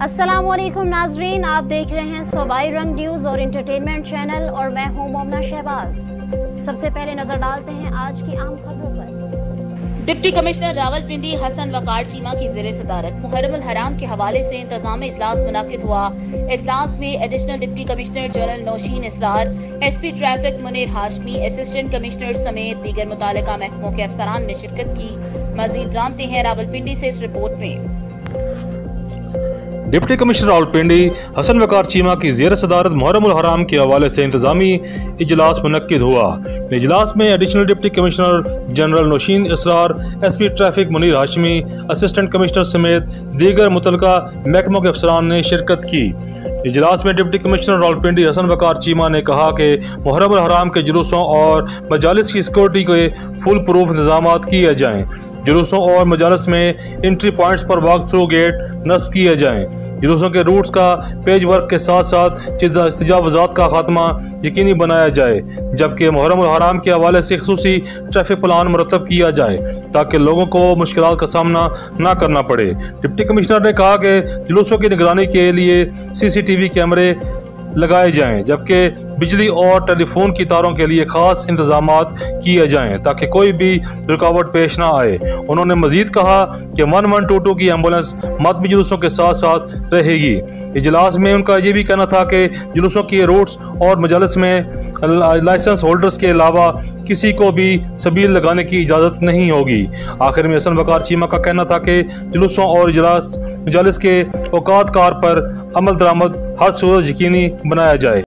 अस्सलामुअलैकुम नाजरीन, आप देख रहे हैं सूबाई रंग न्यूज़ और इंटरटेनमेंट चैनल और मैं हूं मोमना शहबाज। सबसे पहले नजर डालते हैं आज की आम खबरों पर। डिप्टी कमिश्नर रावलपिंडी हसन वकार चीमा की ज़ेरे सदारत मुहर्रम अल हराम के हवाले से इंतजामी इजलास मुनाकिद हुआ। इजलास में additional deputy commissioner general Nausheen Israr, SP traffic Munir Hashmi, assistant commissioner समेत दीगर मुतालिका महकमों के अफसरान ने शिरकत की। मजीद जानते हैं रावलपिंडी से इस रिपोर्ट में। डिप्टी कमिश्नर रावलपिंडी हसन वकार चीमा की ज़ेर सदारत मुहर्रम अल हराम के हवाले से इंतजामी इजलास मुनक्किद हुआ। इजलास में additional deputy commissioner general Nausheen Israr, SP traffic Munir Hashmi, assistant commissioner समेत दीगर मुतलका महकमों के अफसरान ने शिरकत की। इजलास में डिप्टी कमिश्नर रावलपिंडी हसन वकार चीमा ने कहा कि मुहर्रम अल हराम के जुलूसों और मजालिस की सिक्योरिटी के फुल प्रूफ इंतजाम किए जाएँ। जुलूसों और मजालिस में एंट्री पॉइंट्स पर वॉक थ्रू गेट नस्ब किए जाएँ। जुलूसों के रूट्स का पेज वर्क के साथ साथ इस्तिजावजात का खात्मा यकीनी बनाया जाए, जबकि मुहर्रम अल हराम के हवाले से खसूसी ट्रैफिक प्लान मुरतब किया जाए ताकि लोगों को मुश्किलात का सामना न करना पड़े। डिप्टी कमिश्नर ने कहा कि जुलूसों की निगरानी के लिए CCTV कैमरे लगाए जाएं, जबकि बिजली और टेलीफोन की तारों के लिए खास इंतजामात किए जाएं ताकि कोई भी रुकावट पेश ना आए। उन्होंने मजीद कहा कि 1122 की एम्बुलेंस मातमी जुलूसों के साथ साथ रहेगी। इजलास में उनका ये भी कहना था कि जुलूसों के रूट्स और मजालिस में लाइसेंस होल्डर्स के अलावा किसी को भी सबील लगाने की इजाज़त नहीं होगी। आखिर में हसन वकार चीमा का कहना था कि जुलूसों और मजालिस के औकात कार पर अमल दरामद हर सूरत यकीनी बनाया जाए।